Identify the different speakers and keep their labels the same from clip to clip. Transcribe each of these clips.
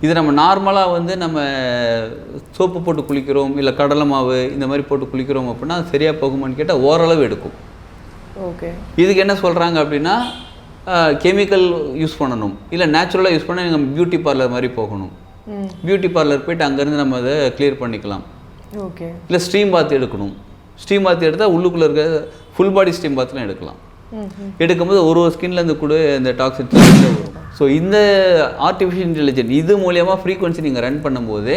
Speaker 1: இது நம்ம நார்மலாக வந்து நம்ம சோப்பு போட்டு குளிக்கிறோம், இல்லை கடலை மாவு இந்த மாதிரி போட்டு குளிக்கிறோம் அப்படின்னா அது சரியாக போகுமான்னு கேட்டால் ஓரளவு எடுக்கும்.
Speaker 2: ஓகே.
Speaker 1: இதுக்கு என்ன சொல்கிறாங்க அப்படின்னா கெமிக்கல் யூஸ் பண்ணணும், இல்லை நேச்சுரலாக யூஸ் பண்ணால் நீங்கள் பியூட்டி பார்லர் மாதிரி போகணும். பியூட்டி பார்லர் போய்ட்டு அங்கேருந்து நம்ம அதை கிளியர் பண்ணிக்கலாம்.
Speaker 2: ஓகே.
Speaker 1: இல்லை ஸ்டீம் பாத் எடுக்கணும். ஸ்டீம் பாத் எடுத்தால் உள்ளுக்குள்ளே இருக்க ஃபுல் பாடி ஸ்டீம் பாத்லாம் எடுக்கலாம். எடுக்கும்போது ஒரு ஸ்கின்லேருந்து கூட இந்த டாக்ஸின் வரும். ஸோ இந்த ஆர்டிஃபிஷியல் இன்டெலிஜென்ஸ் இது மூலியமாக ஃப்ரீக்வன்சி நீங்கள் ரன் பண்ணும்போது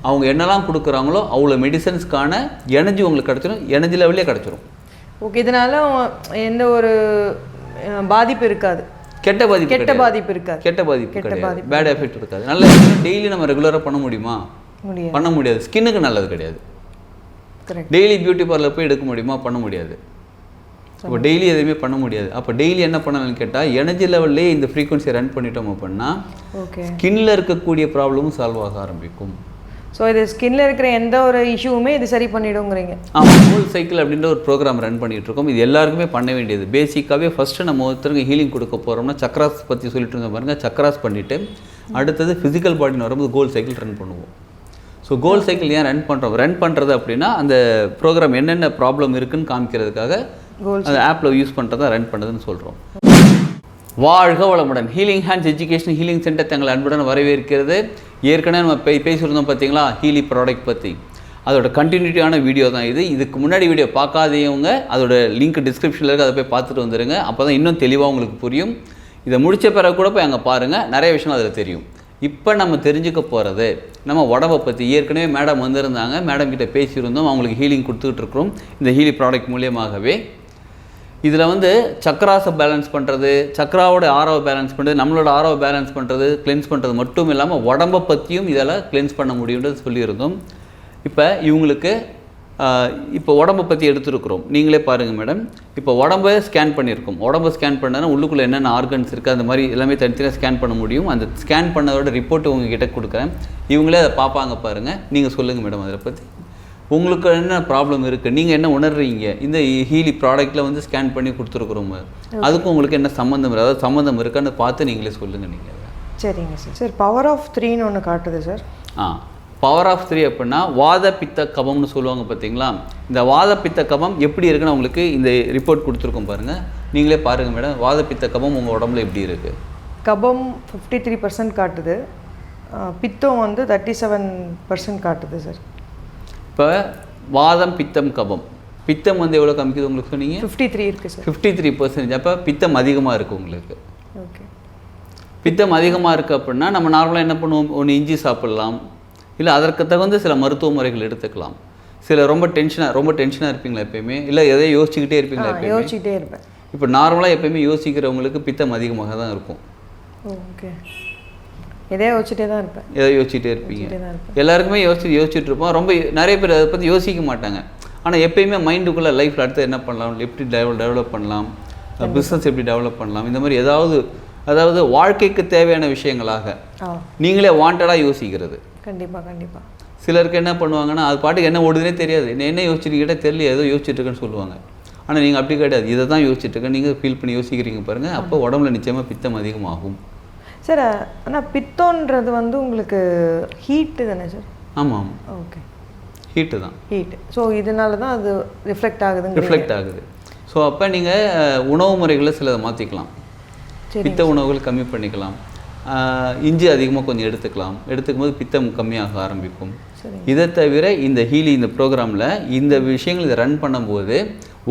Speaker 1: அவங்க என்னெல்லாம் கொடுக்குறாங்களோ அவ்வளோ மெடிசன்ஸ்க்கான எனர்ஜி உங்களுக்கு கிடச்சிடும், எனர்ஜி லெவலே கிடச்சிரும்.
Speaker 2: ஓகே. இதனால எந்த ஒரு பாதிப்பு இருக்காது, கெட்ட பாதிப்பு இருக்காது,
Speaker 1: கெட்ட பாதிப்பு பேட் எஃபெக்ட் இருக்காது. நல்ல டெய்லி நம்ம ரெகுலராக பண்ண முடியுமா? பண்ண முடியாது. ஸ்கின்னுக்கு நல்லது கிடையாது. டெய்லி பியூட்டி பார்லர் போய் எடுக்க முடியுமா? பண்ண முடியாது. அப்போ டெய்லி எதுவுமே பண்ண முடியாது. அப்போ டெய்லி என்ன பண்ணலாம்னு கேட்டால் எனர்ஜி லெவல்லே இந்த ஃப்ரீக்வன்சியை ரன் பண்ணிட்டோம் அப்படின்னா ஸ்கின்னில் இருக்கக்கூடிய ப்ராப்ளமும் சால்வ் ஆக ஆரம்பிக்கும்.
Speaker 2: ஸோ இது ஸ்கின்ல இருக்கிற எந்த ஒரு இஷ்யூவுமே இது சரி பண்ணிவிடுங்கிறீங்க?
Speaker 1: ஆமாம். கோல் சைக்கிள் அப்படின்ற ஒரு ப்ரோக்ராம் ரன் பண்ணிகிட்டு இருக்கோம். இது எல்லாருக்குமே பண்ண வேண்டியது. பேசிக்காகவே ஃபஸ்ட்டு நம்ம ஒருத்தருக்கு ஹீலிங் கொடுக்க போகிறோம்னா சக்ராஸ் பற்றி சொல்லிட்டு இருந்த பாருங்கள், சக்ராஸ் பண்ணிவிட்டு அடுத்தது ஃபிசிக்கல் பாடின்னு வரும்போது கோல் சைக்கிள் ரன் பண்ணுவோம். ஸோ கோல் சைக்கிள் ஏன் ரன் பண்ணுறது அப்படின்னா அந்த ப்ரோக்ராம் என்னென்ன ப்ராப்ளம் இருக்குதுன்னு காமிக்கிறதுக்காக அந்த ஆப்பில் யூஸ் பண்ணுறதா ரன் பண்ணுறதுன்னு சொல்கிறோம். வாழ்க வளமுடன். Healing hands education healing centre தங்களை அன்புடன் வரவேற்கிறது. ஏற்கனவே நம்ம பேசியிருந்தோம் பார்த்தீங்களா ஹீலி ப்ராடக்ட் பற்றி. அதோட கண்டினியூட்டியான வீடியோ தான் இது. இதுக்கு முன்னாடி வீடியோ பார்க்காதவங்க அதோட லிங்க் டிஸ்கிரிப்ஷனில் இருக்குது, அதை போய் பார்த்துட்டு வந்துடுங்க. அப்போ தான் இன்னும் தெளிவாக உங்களுக்கு புரியும். இதை முடித்த பிறகு கூட போய் அங்கே பாருங்கள், நிறைய விஷயம் அதில் தெரியும். இப்போ நம்ம தெரிஞ்சுக்க போகிறது நம்ம உடம்பை பற்றி. ஏற்கனவே மேடம் வந்திருந்தாங்க, மேடம் கிட்டே பேசியிருந்தோம், அவங்களுக்கு ஹீலிங் கொடுத்துக்கிட்டு இருக்கிறோம் இந்த ஹீலி ப்ராடக்ட் மூலியமாகவே. இதில் வந்து சக்கராஸை பேலன்ஸ் பண்ணுறது, சக்கராவோட ஆரோவை பேலன்ஸ் பண்ணுறது, நம்மளோட ஆரோவை பேலன்ஸ் பண்ணுறது, கிளென்ஸ் பண்ணுறது மட்டும் இல்லாமல் உடம்பை பற்றியும் இதெல்லாம் கிளென்ஸ் பண்ண முடியுன்றது சொல்லியிருந்தோம். இப்போ இவங்களுக்கு இப்போ உடம்பை பற்றி எடுத்துருக்குறோம். நீங்களே பாருங்கள் மேடம், இப்போ உடம்பை ஸ்கேன் பண்ணியிருக்கோம். உடம்பை ஸ்கேன் பண்ணால் உள்ளுக்குள்ளே என்னென்ன ஆர்கன்ஸ் இருக்குது அந்த மாதிரி எல்லாமே தனித்தனியாக ஸ்கேன் பண்ண முடியும். அந்த ஸ்கேன் பண்ணதோட ரிப்போர்ட்டு உங்ககிட்ட கொடுக்குறேன். இவங்களே அதை பார்ப்பாங்க பாருங்கள். நீங்கள் சொல்லுங்கள் மேடம் அதை பற்றி. உங்களுக்கு என்ன ப்ராப்ளம் இருக்குது, நீங்கள் என்ன உணர்றீங்க, இந்த ஹீலி ப்ராடக்ட்டில் வந்து ஸ்கேன் பண்ணி கொடுத்துருக்குறோம், அதுக்கும் உங்களுக்கு என்ன சம்மந்தம் இருக்குது, அதாவது சம்மந்தம் இருக்கான்னு பார்த்து நீங்களே சொல்லுங்கள். நீங்கள்
Speaker 2: சரிங்க சார். பவர் ஆஃப் 3ன்னு ஒன்று காட்டுது சார்.
Speaker 1: பவர் ஆஃப் 3 அப்படின்னா வாத பித்த கபம்னு சொல்லுவாங்க பார்த்தீங்களா. இந்த வாத பித்த கபம் எப்படி இருக்குன்னு உங்களுக்கு இந்த ரிப்போர்ட் கொடுத்துருக்கோம் பாருங்கள். நீங்களே பாருங்கள் மேடம், வாத பித்த கபம் உங்கள் உடம்புல எப்படி இருக்குது.
Speaker 2: கபம் 53% காட்டுது, பித்தம் வந்து 37% காட்டுது சார்.
Speaker 1: இப்போ வாதம் பித்தம் கபம், பித்தம் வந்து எவ்வளோ காமிக்குது உங்களுக்கு சொன்னீங்க?
Speaker 2: 53 இருக்குது சார்.
Speaker 1: 53%. அப்போ பித்தம் அதிகமாக இருக்குது உங்களுக்கு.
Speaker 2: ஓகே.
Speaker 1: பித்தம் அதிகமாக இருக்குது அப்படின்னா நம்ம நார்மலாக என்ன பண்ணுவோம், ஒன்று இஞ்சி சாப்பிட்லாம், இல்லை அதற்கு தகுந்த சில மருத்துவ முறைகள் எடுத்துக்கலாம். சில ரொம்ப டென்ஷனாக இருப்பீங்களா எப்பயுமே, இல்லை எதையும் யோசிச்சுக்கிட்டே இருப்பீங்களா?
Speaker 2: யோசிச்சுக்கிட்டே இருப்பேன்.
Speaker 1: இப்போ நார்மலாக எப்பயுமே யோசிக்கிறவங்களுக்கு பித்தம் அதிகமாக தான் இருக்கும்.
Speaker 2: ஓகே. எதை
Speaker 1: யோசிச்சுட்டே இருப்பீங்க. எல்லாருக்குமே யோசிச்சுட்டு இருப்போம். ரொம்ப நிறைய பேர் அதை பற்றி யோசிக்க மாட்டாங்க. ஆனால் எப்பயுமே மைண்டுக்குள்ளே லைஃப்பில் அடுத்து என்ன பண்ணலாம், எப்படி டெவலப் பண்ணலாம், பிஸ்னஸ் எப்படி டெவலப் பண்ணலாம், இந்த மாதிரி அதாவது வாழ்க்கைக்கு தேவையான விஷயங்களாக நீங்களே வாண்டடாக யோசிக்கிறது.
Speaker 2: கண்டிப்பாக.
Speaker 1: சிலருக்கு என்ன பண்ணுவாங்கன்னா அது பாட்டுக்கு என்ன ஓடுதுனே தெரியாது, என்ன யோசிச்சுட்டு தெரியல, ஏதோ யோசிச்சுட்டு இருக்கேன்னு சொல்லுவாங்க. ஆனால் நீங்கள் அப்படி கிடையாது, இதை தான் யோசிச்சுட்டு இருக்கேன், நீங்கள் ஃபீல் பண்ணி யோசிக்கிறீங்க பாருங்கள். அப்போ உடம்புல நிச்சயமாக பித்தம் அதிகமாகும்
Speaker 2: சார். ஆனால் பித்தோன்றது வந்து உங்களுக்கு ஹீட்டு தானே சார்?
Speaker 1: ஆமாம்.
Speaker 2: ஓகே.
Speaker 1: ஹீட்டு தான்.
Speaker 2: ஸோ இதனால தான் அது ரிஃப்ளெக்ட் ஆகுது.
Speaker 1: ஸோ அப்போ நீங்கள் உணவு முறைகளை சிலதை மாற்றிக்கலாம். பித்த உணவுகள் கம்மி பண்ணிக்கலாம். இஞ்சி அதிகமாக கொஞ்சம் எடுத்துக்கும் போது பித்தம் கம்மியாக ஆரம்பிக்கும். இதை தவிர இந்த ஹீலி இந்த ப்ரோக்ராமில் இந்த விஷயங்கள் இதை ரன் பண்ணும்போது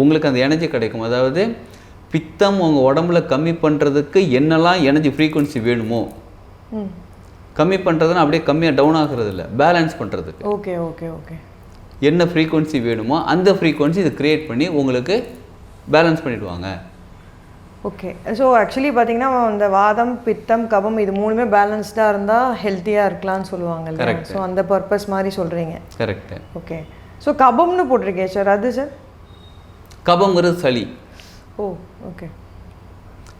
Speaker 1: உங்களுக்கு அந்த எனர்ஜி கிடைக்கும். அதாவது பித்தம் உங்கள் உடம்புல கம்மி பண்ணுறதுக்கு என்னெல்லாம் எனர்ஜி ஃப்ரீக்குவன்சி வேணுமோ, கம்மி பண்ணுறதுன்னா அப்படியே கம்மியாக டவுன் ஆகிறது இல்லை, பேலன்ஸ் பண்ணுறதுக்கு
Speaker 2: ஓகே
Speaker 1: என்ன ஃப்ரீக்குவன்சி வேணுமோ அந்த ஃப்ரீக்குவன்சி இதை க்ரியேட் பண்ணி உங்களுக்கு பேலன்ஸ் பண்ணிவிடுவாங்க.
Speaker 2: ஓகே. ஸோ ஆக்சுவலி பார்த்தீங்கன்னா இந்த வாதம் பித்தம் கபம் இது மூணுமே பேலன்ஸ்டாக இருந்தால் ஹெல்த்தியாக இருக்கலாம்னு சொல்லுவாங்கல்ல. கரெக்ட். ஸோ அந்த பர்பஸ் மாதிரி சொல்கிறீங்க.
Speaker 1: கரெக்ட்.
Speaker 2: ஓகே. ஸோ கபம்னு போட்டிருக்கேன் சார், அது சார்?
Speaker 1: கபம்ங்கிறது சளி.
Speaker 2: ஓகே.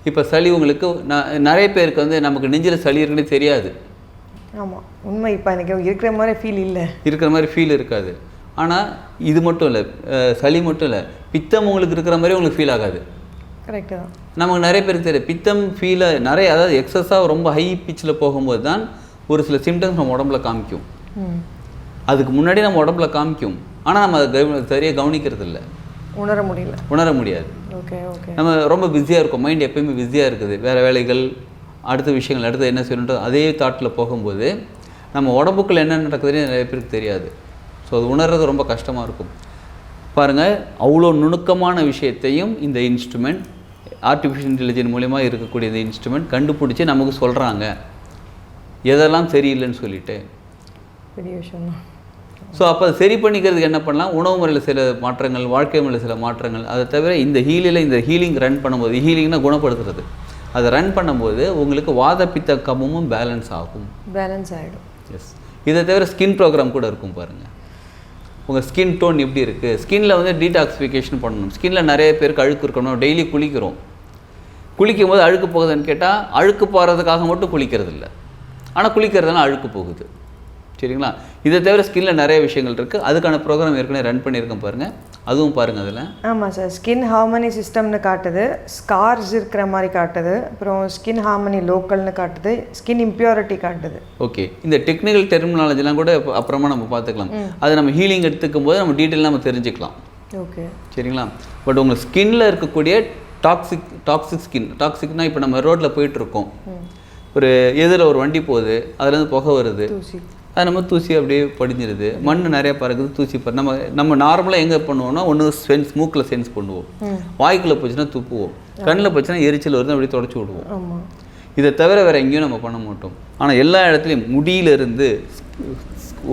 Speaker 1: இப்போ சளி உங்களுக்கு நிறைய பேருக்கு வந்து நமக்கு நெஞ்சில் சளி இருக்குன்னு தெரியாது.
Speaker 2: ஆமாம், உண்மை. இப்போ எனக்கு இருக்கிற மாதிரி ஃபீல் இருக்காது.
Speaker 1: ஆனால் இது மட்டும் இல்லை, சளி மட்டும் இல்லை, பித்தம் உங்களுக்கு இருக்கிற மாதிரி உங்களுக்கு ஃபீல் ஆகாது.
Speaker 2: கரெக்டு தான்.
Speaker 1: நமக்கு நிறைய பேருக்கு தெரியும் பித்தம் ஃபீலை நிறைய, அதாவது எக்ஸஸாக ரொம்ப ஹை பிச்சில் போகும்போது தான் ஒரு சில சிம்டம்ஸ் நம்ம உடம்புல காமிக்கும். அதுக்கு முன்னாடி நம்ம உடம்புல காமிக்கும், ஆனால் நம்ம அதை சரியாக கவனிக்கிறது இல்லை, உணர முடியாது.
Speaker 2: Okay okay.
Speaker 1: நம்ம ரொம்ப பிஸியாக இருக்கும், மைண்ட் எப்பயுமே பிஸியாக இருக்குது, வேறு வேலைகள், அடுத்த விஷயங்கள், அடுத்து என்ன செய்யணுன்றது அதே தாட்டில் போகும்போது நம்ம உடம்புக்குள்ள என்ன நடக்குதுன்னு நிறைய பேருக்கு தெரியாது. ஸோ அது உணர்றது ரொம்ப கஷ்டமாக இருக்கும். பாருங்கள், அவ்வளோ நுணுக்கமான விஷயத்தையும் இந்த இன்ஸ்ட்ருமெண்ட், ஆர்டிஃபிஷியல் இன்டெலிஜென்ஸ் மூலிமா இருக்கக்கூடிய இந்த இன்ஸ்ட்ருமெண்ட் கண்டுபிடிச்சி நமக்கு சொல்கிறாங்க எதெல்லாம் சரியில்லைன்னு சொல்லிட்டு.
Speaker 2: பெரிய விஷயம்.
Speaker 1: ஸோ அப்போ அதை சரி பண்ணிக்கிறதுக்கு என்ன பண்ணலாம், உணவு முறையில் சில மாற்றங்கள், வாழ்க்கை முறையில் சில மாற்றங்கள். அதை தவிர இந்த ஹீலிங் ரன் பண்ணும்போது, ஹீலிங்னா குணப்படுத்துறது, அதை ரன் பண்ணும்போது உங்களுக்கு வாத பித்த கபமும் பேலன்ஸ் ஆகும். எஸ். இதை தவிர ஸ்கின் ப்ரோக்ராம் கூட இருக்கும் பாருங்கள். உங்கள் ஸ்கின் டோன் எப்படி இருக்குது, ஸ்கின்னில் வந்து டீடாக்சிஃபிகேஷன் பண்ணணும். ஸ்கின்னில் நிறைய பேருக்கு அழுக்கு இருக்கணும், டெய்லி குளிக்கிறோம். குளிக்கும் போது அழுக்கு போகுதுன்னு கேட்டால் அழுக்கு போகிறதுக்காக மட்டும் குளிக்கிறது இல்லை, ஆனால் குளிக்கிறதுனால அழுக்கு போகுது. சரிங்களா? இதை தவிர ஸ்கின்னில் நிறைய விஷயங்கள் இருக்குது. அதுக்கான ப்ரோக்ராம் ஏற்கனவே ரன் பண்ணியிருக்கேன் பாருங்கள், அதுவும் பாருங்கள். அதில்
Speaker 2: ஆமாம் சார், ஸ்கின் ஹார்மனி சிஸ்டம்னு காட்டுது, ஸ்கார்ஸ் இருக்கிற மாதிரி காட்டுது, அப்புறம் ஸ்கின் ஹார்மனி லோக்கல்னு காட்டுது, ஸ்கின் இம்ப்யூரிட்டி காட்டுது.
Speaker 1: ஓகே, இந்த டெக்னிக்கல் டெர்மினாலஜிலாம் கூட அப்புறமா நம்ம பார்த்துக்கலாம். அது நம்ம ஹீலிங் எடுத்துக்கும் போது நம்ம டீட்டெயிலாக நம்ம தெரிஞ்சுக்கலாம்.
Speaker 2: ஓகே,
Speaker 1: சரிங்களா? பட் உங்கள் ஸ்கின்னில் இருக்கக்கூடிய டாக்ஸிக் ஸ்கின், டாக்ஸிக்னால் இப்போ நம்ம ரோட்டில் போயிட்டுருக்கோம், ஒரு எதில் ஒரு வண்டி போகுது, அதுலேருந்து புகை வருது, அது நம்ம தூசி அப்படியே படிஞ்சிருது, மண் நிறையா பறக்குது, தூசி நம்ம நார்மலாக எங்கே பண்ணுவோம்னா, ஒன்று மூக்கில் சென்ஸ் பண்ணுவோம், வாய்க்குள்ளே போச்சுன்னா துப்புவோம், கண்ணில் போச்சுன்னா எரிச்சல் வருது, அப்படியே தொடச்சி விடுவோம். இதை தவிர வேறு எங்கேயும் நம்ம பண்ண மாட்டோம். ஆனால் எல்லா இடத்துலையும் முடியிலிருந்து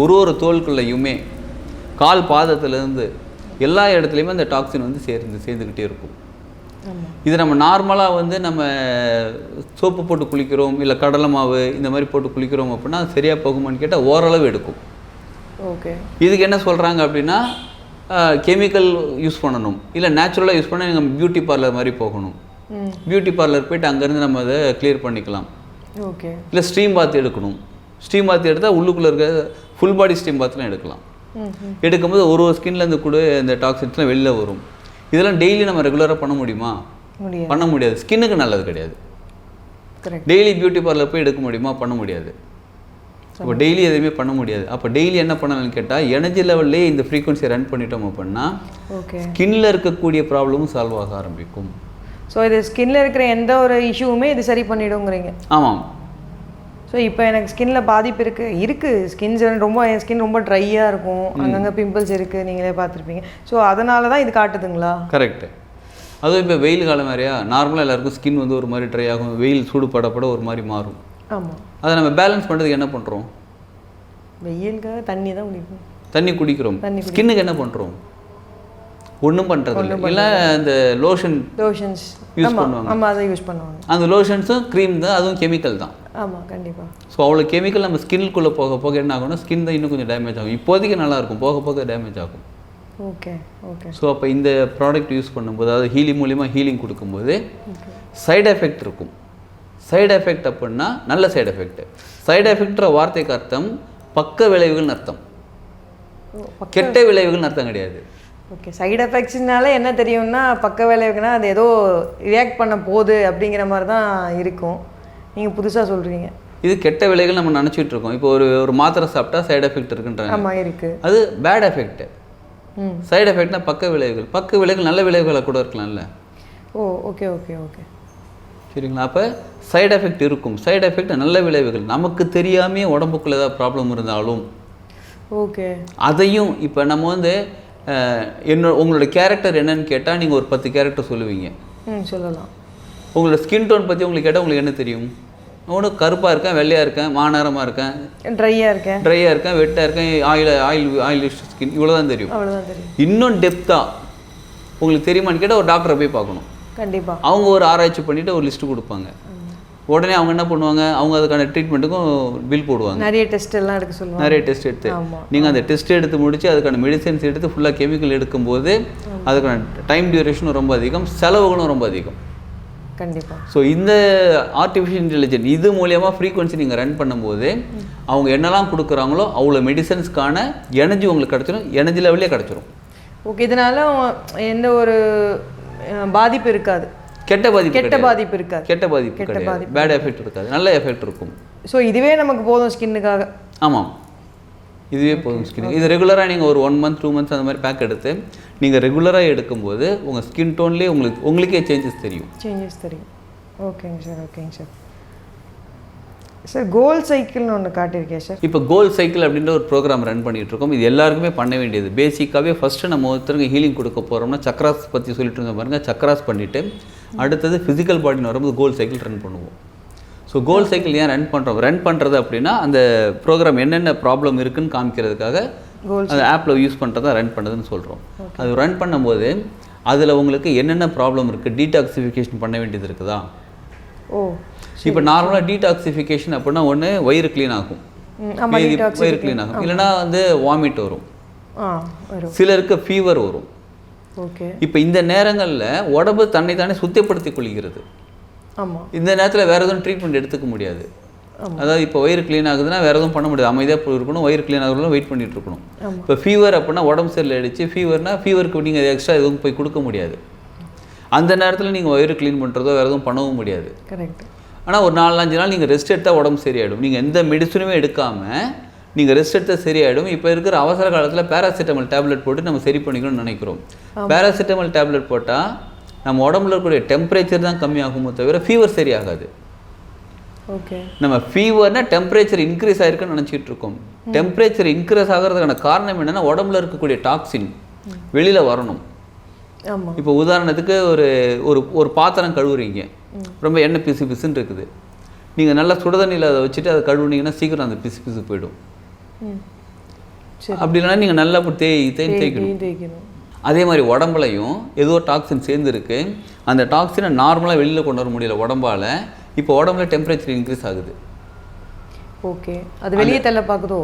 Speaker 1: ஒரு தோல்குள்ளையுமே, கால் பாதத்துலேருந்து எல்லா இடத்துலையுமே அந்த டாக்ஸின் வந்து சேர்ந்துக்கிட்டே இருக்கும். இது நம்ம நார்மலாக வந்து நம்ம சோப்பு போட்டு குளிக்கிறோம், இல்லை கடலை மாவு இந்த மாதிரி போட்டு குளிக்கிறோம் அப்படின்னா சரியாக போகுமான்னு கேட்டால் ஓரளவு எடுக்கும்.
Speaker 2: ஓகே,
Speaker 1: இதுக்கு என்ன சொல்கிறாங்க அப்படின்னா, கெமிக்கல் யூஸ் பண்ணணும், இல்லை நேச்சுரலாக யூஸ் பண்ணால் நீங்கள் பியூட்டி பார்லர் மாதிரி போகணும், பியூட்டி பார்லர் போய்ட்டு அங்கேருந்து நம்ம அதை கிளியர் பண்ணிக்கலாம்.
Speaker 2: ஓகே, இல்லை
Speaker 1: ஸ்டீம் பாத் எடுக்கணும், ஸ்டீம் பாத் எடுத்தால் உள்ளுக்குள்ளே இருக்க ஃபுல் பாடி ஸ்டீம் பாத்லாம் எடுக்கலாம். எடுக்கும்போது ஒரு ஸ்கின்லேருந்து கூட இந்த டாக்ஸின்ஸ்லாம் வெளியில் வரும். இதெல்லாம் டெய்லி நம்ம ரெகுலராக பண்ண முடியுமா? பண்ண முடியாது. ஸ்கின்னுக்கு நல்லது கிடையாது. டெய்லி பியூட்டி பார்லர் போய் எடுக்க முடியுமா? பண்ண முடியாது. அப்போ டெய்லி எதுவுமே பண்ண முடியாது. அப்போ டெய்லி என்ன பண்ணலாம்னு கேட்டால், எனர்ஜி லெவல்லே இந்த ஃப்ரீக்வன்சியை ரன் பண்ணிட்டோம் அப்படின்னா ஸ்கின்னில் இருக்கக்கூடிய ப்ராப்ளமும் சால்வ் ஆக ஆரம்பிக்கும்.
Speaker 2: ஸோ இது ஸ்கின்னில் இருக்கிற எந்த ஒரு இஷ்யூவுமே இது சரி பண்ணிவிடுங்கிறீங்க?
Speaker 1: ஆமாம்.
Speaker 2: ஸோ இப்போ எனக்கு ஸ்கின்ல பாதிப்பு இருக்குது என் ஸ்கின் ரொம்ப ட்ரையாக இருக்கும், அங்கங்கே பிம்பிள்ஸ் இருக்குது, நீங்களே பார்த்துருப்பீங்க. ஸோ அதனால தான் இது காட்டுதுங்களா?
Speaker 1: கரெக்டு. அதுவும் இப்போ வெயில் காலம் வேறையா, நார்மலாக எல்லாருக்கும் ஸ்கின் வந்து ஒரு மாதிரி ட்ரை ஆகும், வெயில் சூடு படப்பட ஒரு மாதிரி மாறும்.
Speaker 2: ஆமாம்.
Speaker 1: அதை நம்ம பேலன்ஸ் பண்ணுறதுக்கு என்ன பண்ணுறோம்?
Speaker 2: வெயிலுக்காக தண்ணி தான் குடிக்கும்,
Speaker 1: தண்ணி குடிக்கிறோம். ஸ்கின்னுக்கு என்ன பண்ணுறோம்? ஒன்றும் பண்ணுறது இல்லை. இல்லை அந்த லோஷன்ஸ் யூஸ் பண்ணுவாங்க.
Speaker 2: ஆமாம், அதை யூஸ் பண்ணுவாங்க.
Speaker 1: அந்த லோஷன்ஸும் க்ரீம் தான், அதுவும் கெமிக்கல் தான்.
Speaker 2: ஆமாம், கண்டிப்பாக.
Speaker 1: ஸோ அவ்வளோ கெமிக்கல் நம்ம ஸ்கின்னுக்குள்ளே போக போக என்ன ஆகும்னா, ஸ்கின் தான் இன்னும் கொஞ்சம் டேமேஜ் ஆகும். இப்போதைக்கு நல்லாயிருக்கும், போக போக டேமேஜ் ஆகும்.
Speaker 2: Okay okay.
Speaker 1: ஸோ அப்போ இந்த ப்ராடக்ட் யூஸ் பண்ணும்போது, அதாவது ஹீலிங் மூலிமா ஹீலிங் கொடுக்கும்போது சைடு எஃபெக்ட் இருக்கும். சைடு எஃபெக்ட் அப்படின்னா நல்ல சைடு எஃபெக்ட். சைடு எஃபெக்ட்ற வார்த்தைக்கு அர்த்தம் பக்க விளைவுகள்னு அர்த்தம், கெட்ட விளைவுகள்னு அர்த்தம் கிடையாது.
Speaker 2: ஓகே, சைடு எஃபெக்ட்ஸ்னால என்ன தெரியும்னா, பக்க விளைவுக்குன்னா அது ஏதோ ரியாக்ட் பண்ண போகுது அப்படிங்கிற மாதிரி தான் இருக்கும். நீங்கள் புதுசாக சொல்கிறீங்க. இது
Speaker 1: கெட்ட விளைவுகள் நம்ம நினச்சிட்டு இருக்கோம். இப்போ ஒரு மாத்திரை சாப்பிட்டா சைடு எஃபெக்ட் இருக்குன்றாங்க.
Speaker 2: ஆமாம், இருக்குது.
Speaker 1: அது பேட் எஃபெக்ட். சைடு எஃபெக்ட்னா பக்க விளைவுகள் நல்ல விளைவுகளை கூட இருக்கலாம்ல.
Speaker 2: ஓ, ஓகே ஓகே ஓகே,
Speaker 1: சரிங்களா? அப்போ சைடு எஃபெக்ட் இருக்கும். சைடு எஃபெக்ட் நல்ல விளைவுகள், நமக்கு தெரியாமே உடம்புக்குள்ள ஏதாவது ப்ராப்ளம் இருந்தாலும்
Speaker 2: ஓகே,
Speaker 1: அதையும் இப்போ நம்ம வந்து உங்களோட கேரக்டர் என்னன்னு கேட்டால் நீங்கள் ஒரு 10 கேரக்டர் சொல்லுவீங்க.
Speaker 2: சொல்லலாம்.
Speaker 1: உங்களோட ஸ்கின் டோன் பற்றி உங்களுக்கு கேட்டால் உங்களுக்கு என்ன தெரியும்? ஒன்று கருப்பாக இருக்கேன், வெள்ளையாக இருக்கேன், மாநகரமாக இருக்கேன், ட்ரையாக இருக்கேன், வெட்டாக இருக்கேன், ஆயில் ஸ்கின், இவ்வளோதான் தெரியும். இன்னும் டெப்த்தாக உங்களுக்கு தெரியுமான்னு கேட்டால் ஒரு டாக்டரை போய் பார்க்கணும்.
Speaker 2: கண்டிப்பாக. அவங்க
Speaker 1: ஒரு ஆராய்ச்சி பண்ணிவிட்டு ஒரு லிஸ்ட்டு கொடுப்பாங்க. உடனே அவங்க என்ன பண்ணுவாங்க, அவங்க அதுக்கான ட்ரீட்மெண்ட்டுக்கும் பில் போடுவாங்க.
Speaker 2: நிறைய டெஸ்ட் எல்லாம் எடுக்க சொல்லுவாங்க.
Speaker 1: நிறைய டெஸ்ட் எடுத்து நீங்கள் அந்த டெஸ்ட் எடுத்து முடிச்சு அதுக்கான மெடிசன்ஸ் எடுத்து ஃபுல்லாக கெமிக்கல் எடுக்கும்போது அதுக்கான டைம் டியூரேஷனும் ரொம்ப அதிகம், செலவுகளும் ரொம்ப அதிகம்.
Speaker 2: கண்டிப்பாக.
Speaker 1: ஸோ இந்த ஆர்டிஃபிஷியல் இன்டெலிஜென்ஸ் இது மூலியமாக ஃப்ரீக்வன்சி நீங்கள் ரன் பண்ணும்போது அவங்க என்னெல்லாம் கொடுக்குறாங்களோ அவ்வளோ மெடிசன்ஸ்க்கான எனர்ஜி உங்களுக்கு கிடச்சிடும், எனர்ஜி லெவலே கிடச்சிரும்.
Speaker 2: ஓகே, இதனால எந்த ஒரு பாதிப்பு இருக்காது.
Speaker 1: கெட்ட பாதிப்பு
Speaker 2: இருக்காது.
Speaker 1: கெட்ட பாதிப்பு கிடையாது, பேட் எஃபெக்ட் இருக்காது, நல்ல எஃபெக்ட் இருக்கும்.
Speaker 2: ஸோ இதுவே நமக்கு போதும் ஸ்கின்னுக்காக.
Speaker 1: ஆமாம், இதுவே போதும் ஸ்கின். இது ரெகுலராக நீங்கள் ஒரு 1 month 2 months அந்த மாதிரி பேக் எடுத்து நீங்கள் ரெகுலராக எடுக்கும்போது உங்கள் ஸ்கின் டோன்லேயே உங்களுக்கே சேஞ்சஸ் தெரியும்.
Speaker 2: ஓகேங்க சார். சார் கோல் சைக்கிள்னு ஒன்று காட்டியிருக்கேன் சார்.
Speaker 1: இப்போ கோல் சைக்கிள் அப்படின்ற ஒரு ப்ரோக்ராம் ரன் பண்ணிகிட்டு இருக்கோம். இது எல்லாருக்குமே பண்ண வேண்டியது. பேசிக்காகவே ஃபஸ்ட்டு நம்ம ஒருத்தருக்கு ஹீலிங் கொடுக்க போகிறோம்னா சக்ராஸ் பற்றி சொல்லிட்டு இருந்தோம் பாருங்கள். சக்ராஸ் பண்ணிவிட்டு அடுத்தது ஃபிசிக்கல் பாடின்னு வரும்போது கோல் சைக்கிள் ரன் பண்ணுவோம். ஸோ கோல் சைக்கிள் ஏன் ரன் பண்ணுறது அப்படின்னா அந்த ப்ரோக்ராம் என்னென்ன ப்ராப்ளம் இருக்குதுன்னு காமிக்கிறதுக்காக அந்த ஆப்பில் யூஸ் பண்ணுறதா ரன் பண்ணுறதுன்னு சொல்கிறோம். அது ரன் பண்ணும்போது அதில் உங்களுக்கு என்னென்ன ப்ராப்ளம் இருக்குது, டீடாக்சிஃபிகேஷன் பண்ண வேண்டியது இருக்குதா. இப்போ நார்மலாக டீடாக்சிஃபிகேஷன் அப்படின்னா ஒன்று வயிறு க்ளீன் ஆகும், வயிறு க்ளீன் ஆகும், இல்லைனா வந்து வாமிட் வரும், சிலருக்கு ஃபீவர் வரும். இப்போ இந்த நேரங்களில் உடம்பு தன்னை தானே சுத்தப்படுத்தி கொள்கிறது. இந்த நேரத்தில் வேறு எதுவும் ட்ரீட்மெண்ட் எடுத்துக்க முடியாது. அதாவது இப்போ வயிறு க்ளீன் ஆகுதுன்னா வேறு எதுவும் பண்ண முடியாது, அமைதியாக இருக்கணும், வயிறு க்ளீன் ஆகுறதும் வெயிட் பண்ணிட்டு இருக்கணும். இப்போ ஃபீவர் அப்படின்னா உடம்பு சரியில் அடிச்சு ஃபீவருக்கு நீங்கள் எக்ஸ்ட்ரா எதுவும் போய் கொடுக்க முடியாது. அந்த நேரத்தில் நீங்கள் வயிறு க்ளீன் பண்ணுறதோ வேறு எதுவும் பண்ணவும் முடியாது. ஆனால் ஒரு 4-5 நாள் நீங்கள் ரெஸ்ட் எடுத்தால் உடம்பு சரியாயிடும். நீங்கள் எந்த மெடிசனுமே எடுக்காமல் நீங்கள் ரெஸ்ட் எடுத்தால் சரியாயிடும். இப்போ இருக்கிற அவசர காலத்தில் பேராசிட்டமல் டேப்லெட் போட்டு நம்ம சரி பண்ணிக்கணும்னு நினைக்கிறோம். பேராசிட்டமல் டேப்லெட் போட்டால் நம்ம உடம்புல இருக்கக்கூடிய டெம்பரேச்சர் தான் கம்மியாகுமோ தவிர ஃபீவர் சரியாகாது. நம்ம ஃபீவர்னா டெம்பரேச்சர் இன்க்ரீஸ் ஆகிருக்குன்னு நினச்சிட்டு இருக்கோம். டெம்பரேச்சர் இன்க்ரீஸ் ஆகிறதுக்கான காரணம் என்னென்னா உடம்புல இருக்கக்கூடிய டாக்ஸின் வெளியில் வரணும். இப்போ உதாரணத்துக்கு ஒரு பாத்திரம் கழுவுறீங்க, ரொம்ப எண்ணெய் பிசுன்னு இருக்குது. நீங்கள் நல்லா சுடுதண்ணியில் அதை வச்சுட்டு அதை கழுவுனீங்கன்னா சீக்கிரம் அந்த பிசு போயிடும். அப்படி இல்லைன்னா நீங்கள் நல்லா தேய்க்கணும். அதே மாதிரி உடம்புலையும் ஏதோ டாக்ஸின் சேர்ந்துருக்கு. அந்த டாக்ஸினை நார்மலாக வெளியில் கொண்டு வர முடியல உடம்பால். இப்போ உடம்புல டெம்பரேச்சர் இன்க்ரீஸ் ஆகுது.
Speaker 2: அது வெளியே தள்ள பார்க்குதோ?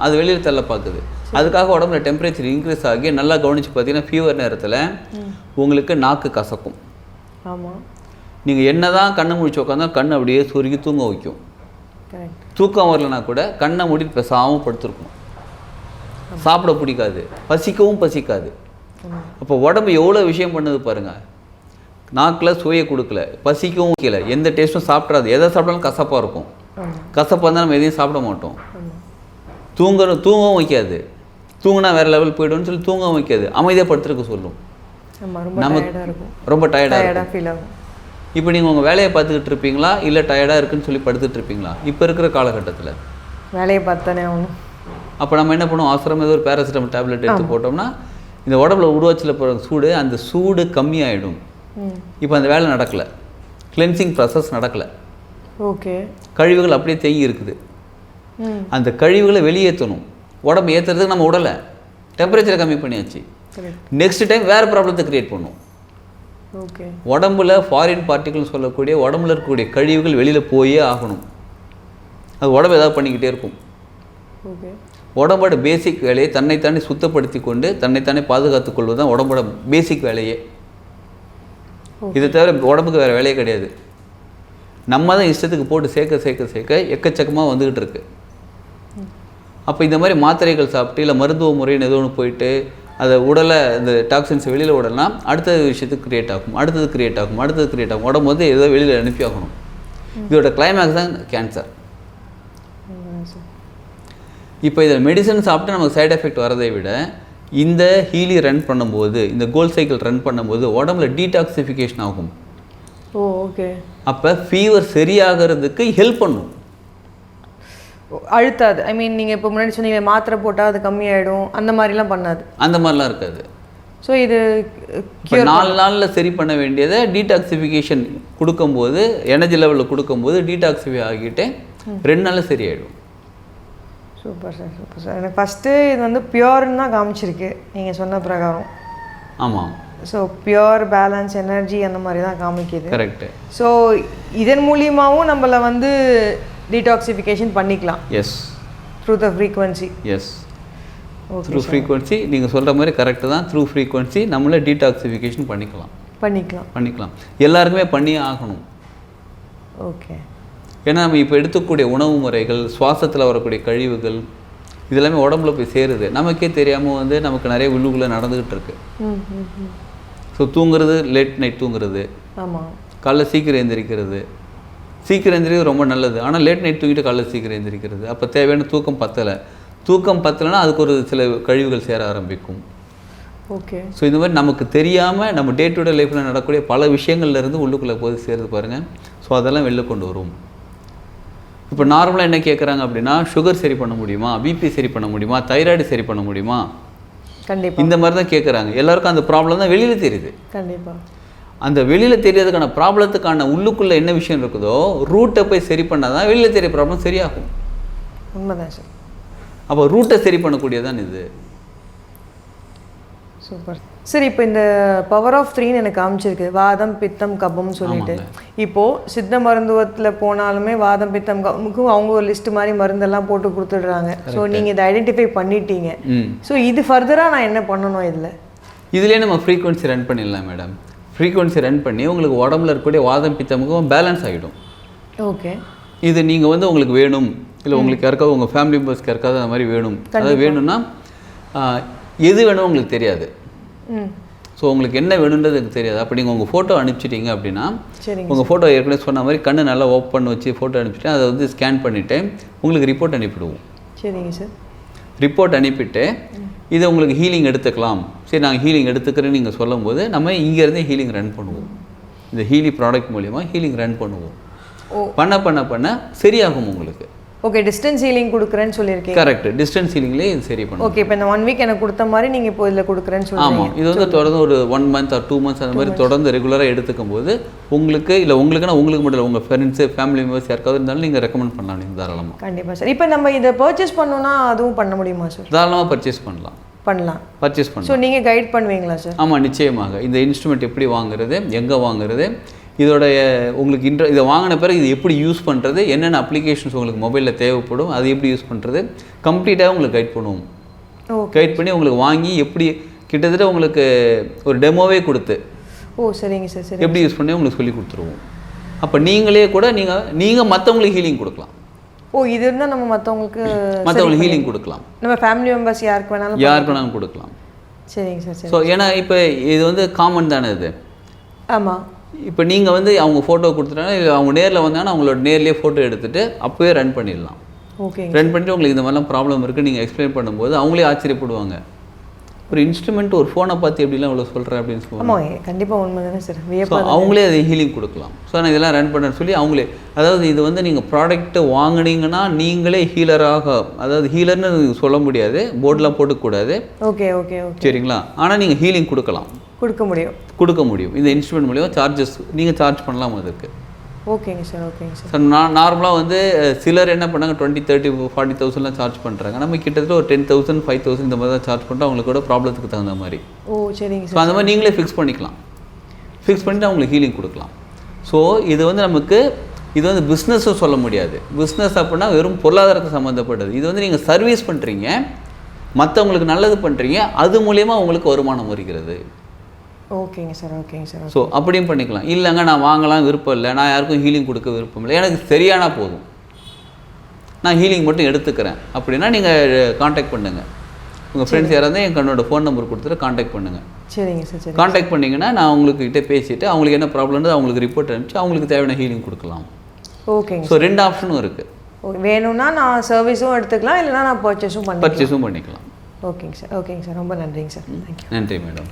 Speaker 1: அது வெளியில் தள்ள பார்க்குது. அதுக்காக உடம்புல டெம்பரேச்சர் இன்க்ரீஸ் ஆகி நல்லா கவனித்து பார்த்தீங்கன்னா ஃபீவர் நேரத்தில் உங்களுக்கு நாக்கு கசக்கும். நீங்கள் என்ன தான் கண்ணை முடிச்சு உட்காந்தா கண் அப்படியே சுருக்கி தூங்க வைக்கும். தூக்கம் வரலனா கூட கண்ணை மூடிட்டு பேசாமல் படுத்துருக்கும். சாப்பிட பிடிக்காது, பசிக்காது. அப்போ உடம்பு எவ்வளோ விஷயம் பண்ணுது பாருங்கள். நாக்கில் சுவையை கொடுக்கல, பசிக்கவும் வைக்கல, எந்த டேஸ்ட்டும் சாப்பிட்றாது. எதை சாப்பிட்டாலும் கசப்பாக இருக்கும். கசப்பாக இருந்தால் நம்ம எதையும் சாப்பிட மாட்டோம். தூங்கவும் வைக்காது. தூங்கினா வேறு லெவல் போய்டும்னு சொல்லி தூங்கவும் வைக்காது. அமைதியாக படுத்துருக்க சொல்லும். நமக்கு ரொம்ப டயர்டாக ஃபீல் ஆகும். இப்போ நீங்கள் உங்கள் வேலையை பார்த்துக்கிட்டு இருப்பீங்களா, இல்லை டயர்டாக இருக்குன்னு சொல்லி படுத்துட்டு இருப்பீங்களா? இப்போ இருக்கிற காலகட்டத்தில்
Speaker 2: வேலையை பார்த்தானே ஆகணும்.
Speaker 1: அப்போ நம்ம என்ன பண்ணுவோம், அவசரம் ஏதோ ஒரு பேராசிட்டமல் டேப்லெட் எடுத்து போட்டோம்னா இந்த உடம்புல உருவாச்சில் போகிற சூடு, அந்த சூடு கம்மியாயிடும். இப்போ அந்த வேலை நடக்கலை, கிளென்சிங் ப்ராசஸ் நடக்கலை. கழிவுகள் அப்படியே தேங்கி இருக்குது. அந்த கழிவுகளை வெளியேற்றணும். உடம்பு ஏற்றுறதுக்கு நம்ம உடலை டெம்பரேச்சரை கம்மி பண்ணியாச்சு. நெக்ஸ்ட் டைம் வேறு ப்ராப்ளத்தை க்ரியேட் பண்ணும். உடம்புல ஃபாரின் பார்ட்டிகல்னு சொல்லக்கூடிய உடம்புல இருக்கக்கூடிய கழிவுகள் வெளியில் போயே ஆகணும். அது உடம்பு ஏதாவது பண்ணிக்கிட்டே இருக்கும். உடம்போட பேசிக் வேலையை தன்னைத்தானே சுத்தப்படுத்தி கொண்டு தன்னைத்தானே பாதுகாத்துக் கொள்வது தான் உடம்போட பேசிக் வேலையே. இதை தவிர உடம்புக்கு வேறு வேலையே கிடையாது. நம்ம தான் இஷ்டத்துக்கு போட்டு சேர்க்க எக்கச்சக்கமாக வந்துக்கிட்டு இருக்கு. அப்போ இந்த மாதிரி மாத்திரைகள் சாப்பிட்டு இல்லை மருத்துவ முறைன்னு ஏதோ ஒன்று போயிட்டு அதை உடலை இந்த டாக்ஸின்ஸை வெளியில் விடலாம். அடுத்த விஷயத்துக்கு கிரியேட் ஆகும். உடம்பு வந்து ஏதோ வெளியில் அனுப்பி ஆகணும். இதோட கிளைமேக்ஸ் தான் கேன்சர். இப்போ இதில் மெடிசன் சாப்பிட்டு நமக்கு சைட் எஃபெக்ட் வரதை விட இந்த ஹீலி ரன் பண்ணும்போது, இந்த கோல் சைக்கிள் ரன் பண்ணும்போது உடம்புல டீடாக்சிஃபிகேஷன் ஆகும். அப்போ ஃபீவர் சரியாகிறதுக்கு ஹெல்ப் பண்ணும்.
Speaker 2: அழுத்தாது. ஐ மீன் நீங்கள் இப்போ முன்னாடி சொன்னீங்க மாத்திரை போட்டால் அது கம்மியாயிடும், அந்த மாதிரிலாம் பண்ணாது.
Speaker 1: அந்த மாதிரிலாம் இருக்காது.
Speaker 2: ஸோ இது
Speaker 1: 4 நாளில் சரி பண்ண வேண்டியதை டீடாக்சிஃபிகேஷன் கொடுக்கும்போது, எனர்ஜி லெவலில் கொடுக்கும்போது டீடாக்சிஃபை ஆகிட்டு 2 நாளில் சரியாயிடும்.
Speaker 2: Super sir. எனக்கு ஃபஸ்ட்டு இது வந்து பியூர்னு தான் காமிச்சிருக்கு நீங்கள் சொன்ன பிரகாரம்.
Speaker 1: ஆமாம்.
Speaker 2: ஸோ பியூர் பேலன்ஸ் எனர்ஜி அந்த மாதிரி தான் காமிக்குது.
Speaker 1: கரெக்டு.
Speaker 2: ஸோ இதன் மூலியமாகவும் நம்மளை வந்து டீடாக்சிஃபிகேஷன் பண்ணிக்கலாம்.
Speaker 1: Yes,
Speaker 2: through the frequency.
Speaker 1: Yes, through frequency. நீங்கள் சொல்கிற மாதிரி கரெக்டு தான். த்ரூ ஃப்ரீக்வன்சி நம்மளே டீடாக்சிஃபிகேஷன் பண்ணிக்கலாம். எல்லாருக்குமே பண்ணியே ஆகணும்.
Speaker 2: ஓகே.
Speaker 1: ஏன்னா நம்ம இப்போ எடுத்துக்கூடிய உணவு முறைகள், சுவாசத்தில் வரக்கூடிய கழிவுகள், இதெல்லாமே உடம்புல போய் சேருது. நமக்கே தெரியாமல் வந்து நமக்கு நிறைய உள்ளுக்குள்ளே நடந்துக்கிட்டு இருக்கு. ஸோ தூங்குறது லேட் நைட் தூங்குறது,
Speaker 2: ஆமாம்,
Speaker 1: காலைல சீக்கிரம் எழுந்திரிக்கிறது. சீக்கிரம் எழுந்திரிக்கிறது ரொம்ப நல்லது. ஆனால் லேட் நைட் தூங்கிட்டு காலைல சீக்கிரம் எழுந்திரிக்கிறது. அப்போ தேவையான தூக்கம் பத்தலைன்னா அதுக்கு ஒரு சில கழிவுகள் சேர ஆரம்பிக்கும்.
Speaker 2: ஓகே.
Speaker 1: ஸோ இந்த மாதிரி நமக்கு தெரியாமல் நம்ம டே டு டே லைஃப்பில் நடக்கக்கூடிய பல விஷயங்கள்லேருந்து உள்ளுக்குள்ளே போய் சேருது பாருங்கள். ஸோ அதெல்லாம் வெளில கொண்டு வரும். இப்போ நார்மலாக என்ன கேட்குறாங்க அப்படின்னா, சுகர் சரி பண்ண முடியுமா, பிபி சரி பண்ண முடியுமா, தைராய்டு சரி பண்ண முடியுமா,
Speaker 2: கண்டிப்பாக
Speaker 1: இந்த மாதிரி தான் கேட்குறாங்க. எல்லாருக்கும் அந்த ப்ராப்ளம் தான் வெளியில் தெரியுது.
Speaker 2: கண்டிப்பாக
Speaker 1: அந்த வெளியில் தெரியறதுக்கான ப்ராப்ளத்துக்கான உள்ளுக்குள்ளே என்ன விஷயம் இருக்குதோ ரூட்டை போய் சரி பண்ணால் தான் வெளியில் தெரிய ப்ராப்ளம் சரியாகும்.
Speaker 2: உண்மைதான் சார்.
Speaker 1: அப்போ ரூட்டை சரி பண்ணக்கூடியதான் இது.
Speaker 2: Super sir. இப்போ இந்த பவர் ஆஃப் 3ன்னு எனக்கு காமிச்சிருக்கு, வாதம் பித்தம் கபம்னு சொல்லிட்டு. இப்போது சித்த மருத்துவத்தில் போனாலுமே வாதம் பித்தம் கபமுக்கும் அவங்க ஒரு லிஸ்ட் மாதிரி மருந்தெல்லாம் போட்டு கொடுத்துடுறாங்க. ஸோ நீங்கள் இதை ஐடென்டிஃபை பண்ணிட்டீங்க. ஸோ இது ஃபர்தராக நான் என்ன பண்ணணும்? இதுலேயே
Speaker 1: நம்ம ஃப்ரீக்வன்சி ரன் பண்ணிடலாம் மேடம். ஃப்ரீக்வன்சி ரன் பண்ணி உங்களுக்கு உடம்புல இருக்கக்கூடிய வாதம் பித்தமுக்கும் பேலன்ஸ் ஆகிடும்.
Speaker 2: ஓகே.
Speaker 1: இது நீங்கள் வந்து உங்களுக்கு வேணும், இல்லை உங்களுக்கு யாருக்காவது உங்கள் ஃபேமிலி மெம்பர்ஸ்க்கு யாருக்காவது அந்த மாதிரி வேணும், அதாவது வேணும்னா எது வேணும் உங்களுக்கு தெரியாது. ஸோ உங்களுக்கு என்ன வேணுன்றது எனக்கு தெரியாது. அப்போ நீங்கள் உங்கள் ஃபோட்டோ அனுப்பிச்சிட்டிங்க அப்படின்னா, உங்கள் ஃபோட்டோ ஏற்கனவே சொன்ன மாதிரி கண்ணு நல்லா ஓப்பன் வச்சு ஃபோட்டோ அனுப்பிச்சிட்டு அதை வந்து ஸ்கேன் பண்ணிவிட்டு உங்களுக்கு ரிப்போர்ட் அனுப்பிவிடுவோம்.
Speaker 2: சரிங்க சார்.
Speaker 1: ரிப்போர்ட் அனுப்பிட்டு இதை உங்களுக்கு ஹீலிங் எடுத்துக்கலாம், சரி நாங்கள் ஹீலிங் எடுத்துக்கிறேன்னு நீங்கள் சொல்லும் போது நம்ம இங்கேருந்தே ஹீலிங் ரன் பண்ணுவோம். இந்த ஹீலி ப்ராடக்ட் மூலிமா ஹீலிங் ரன் பண்ணுவோம். பண்ண பண்ண பண்ண சரியாகும் உங்களுக்கு.
Speaker 2: ஓகே. டிஸ்டன்ஸ் ஹீலிங் கொடுக்குறேன்னு சொல்லியிருக்கீங்க.
Speaker 1: கரெக்ட். டிஸ்டன்ஸ் ஹீலிங்லேயே இது சரி பண்ணுவோம்.
Speaker 2: ஓகே. இப்போ இந்த 1 வீக் எனக்கு கொடுத்த மாதிரி நீங்கள் இப்போ இதில் கொடுக்குறேன்னு சொல்லுங்கள்.
Speaker 1: ஆமாம். இது வந்து தொடர்ந்து ஒரு 1 month or 2 months அந்த மாதிரி தொடர்ந்து ரெகுலராக எடுத்துக்கும் போது உங்களுக்கு இல்லை உங்களுக்குன்னா உங்களுக்கு மட்டும் இல்லை, உங்கள் ஃப்ரெண்ட்ஸு ஃபேமிலி மெம்பர்ஸ் யாருக்காவது இருந்தாலும் நீங்கள் ரெக்கமெண்ட் பண்ணலாம். நீங்கள் தாராளமாக.
Speaker 2: கண்டிப்பாக சார். இப்போ நம்ம இதை பர்ச்சேஸ் பண்ணணும்னா அதுவும் பண்ண முடியுமா சார்?
Speaker 1: தாராளமாக பர்ச்சேஸ் பண்ணலாம். பர்ச்சேஸ் பண்ணலாம்.
Speaker 2: ஸோ நீங்கள் கைட் பண்ணுவீங்களா சார்?
Speaker 1: ஆமாம், நிச்சயமாக. இந்த இன்ஸ்ட்ருமெண்ட் எப்படி வாங்குறது, எங்கே வாங்குறது, இதோடைய உங்களுக்கு இதை வாங்கின பிறகு இது எப்படி யூஸ் பண்ணுறது, என்னென்ன அப்ளிகேஷன்ஸ் உங்களுக்கு மொபைலில் தேவைப்படும், அது எப்படி யூஸ் பண்ணுறது, கம்ப்ளீட்டாக உங்களுக்கு கைட் பண்ணுவோம். கைட் பண்ணி உங்களுக்கு வாங்கி எப்படி கிட்டத்தட்ட உங்களுக்கு ஒரு டெமோவே கொடுத்து
Speaker 2: சரிங்க சார், சரி,
Speaker 1: எப்படி யூஸ் பண்ணி உங்களுக்கு சொல்லி கொடுத்துருவோம். அப்போ நீங்களே கூட நீங்கள் மற்றவங்களுக்கு ஹீலிங் கொடுக்கலாம்.
Speaker 2: இது இருந்தால் நம்ம மற்றவங்களுக்கு
Speaker 1: ஹீலிங் கொடுக்கலாம்.
Speaker 2: நம்ம ஃபேமிலி மெம்பர்ஸ் யாருக்கு வேணாலும்
Speaker 1: கொடுக்கலாம்.
Speaker 2: சரிங்க சார், சரி.
Speaker 1: ஸோ ஏன்னா இப்போ இது வந்து காமன் தானே இது.
Speaker 2: ஆமாம்.
Speaker 1: இப்போ நீங்கள் வந்து அவங்க ஃபோட்டோ கொடுத்துட்டாங்கன்னா, இல்லை அவங்க நேரில் வந்தாங்கன்னா அவங்களோட நேர்லேயே ஃபோட்டோ எடுத்துகிட்டு அப்போவே ரன் பண்ணிடலாம்.
Speaker 2: ஓகே.
Speaker 1: ரன் பண்ணிட்டு உங்களுக்கு இந்த மாதிரிலாம் ப்ராப்ளம் இருக்குது நீங்கள் எக்ஸ்பிளைன் பண்ணும்போது அவங்களே ஆச்சரியப்படுவாங்க. ஒரு இன்ஸ்ட்ருமெண்ட் ஒரு ஃபோனை பார்த்து எப்படிலாம் இவ்வளோ சொல்கிறேன் அப்படின்னு சொல்லுவாங்க.
Speaker 2: ஆமாம், கண்டிப்பாக உண்மை தானே சார்.
Speaker 1: ஸோ அவங்களே அதை ஹீலிங் கொடுக்கலாம். ஸோ நான் இதெல்லாம் ரன் பண்ணுறேன்னு சொல்லி அவங்களே, அதாவது இது வந்து நீங்கள் ப்ராடக்ட்டு வாங்கினீங்கன்னா நீங்களே ஹீலராக, அதாவது ஹீலர்னு சொல்ல முடியாது, போர்டெலாம் போட்டுக்கூடாது.
Speaker 2: ஓகே ஓகே ஓகே
Speaker 1: சரிங்களா. ஆனால் நீங்கள் ஹீலிங் கொடுக்க முடியும். இந்த இன்ஸ்ட்ருமெண்ட் மூலிமா சார்ஜஸ் நீங்கள் சார்ஜ் பண்ணலாம் அதுக்கு.
Speaker 2: ஓகேங்க சார், ஓகேங்க சார்.
Speaker 1: சார் நார்மலாக வந்து சிலர் என்ன பண்ணாங்க 20, 30, 40,000 சார்ஜ் பண்ணுறாங்க. நம்ம கிட்டத்தட்ட ஒரு 10,000, 5,000 இந்த மாதிரி தான் சார்ஜ் பண்ணிட்டு அவங்களோட ப்ராப்ளத்துக்கு தகுந்த மாதிரி.
Speaker 2: சரிங்க
Speaker 1: ஸோ
Speaker 2: சார்.
Speaker 1: அந்த மாதிரி நீங்களே ஃபிக்ஸ் பண்ணிவிட்டு அவங்களுக்கு ஹீலிங் கொடுக்கலாம். ஸோ இது வந்து நமக்கு இது வந்து பிஸ்னஸும் சொல்ல முடியாது. பிஸ்னஸ் அப்படின்னா வெறும் பொருளாதாரத்தை சம்மந்தப்பட்டது. இது வந்து நீங்கள் சர்வீஸ் பண்ணுறீங்க, மற்றவங்களுக்கு நல்லது பண்ணுறீங்க, அது மூலயமா உங்களுக்கு வருமானம் வருகிறது.
Speaker 2: ஓகேங்க சார், ஓகேங்க சார்.
Speaker 1: ஸோ அப்படியும் பண்ணிக்கலாம். இல்லைங்க நான் வாங்கலாம் விருப்பம் இல்லை, நான் யாருக்கும் ஹீலிங் கொடுக்க விருப்பம் இல்லை, எனக்கு சரியானா போதும், நான் ஹீலிங் மட்டும் எடுத்துக்கிறேன் அப்படின்னா நீங்கள் காண்டாக்ட் பண்ணுங்கள். உங்கள் ஃப்ரெண்ட்ஸ் யாராவது என் என்னோட ஃபோன் நம்பர் கொடுத்துட்டு காண்டாக்ட் பண்ணுங்கள்.
Speaker 2: சரிங்க சார், சரி.
Speaker 1: காண்டாக்ட் பண்ணிங்கன்னா நான் உங்கள்கிட்ட பேசிவிட்டு அவங்களுக்கு என்ன ப்ராப்ளம்னு அவங்களுக்கு ரிப்போர்ட் அனுப்பிச்சு அவங்களுக்கு தேவையான ஹீலிங் கொடுக்கலாம்.
Speaker 2: ஓகேங்க.
Speaker 1: ஸோ 2 ஆப்ஷனும் இருக்குது.
Speaker 2: வேணும்னா நான் சர்வீஸும் எடுத்துக்கலாம், இல்லைனா நான் பர்ச்சேஸும் பண்ணிக்கலாம்.
Speaker 1: பண்ணிக்கலாம்.
Speaker 2: ஓகேங்க சார், ஓகேங்க சார். ரொம்ப நன்றிங்க சார்.
Speaker 1: நன்றி மேடம்.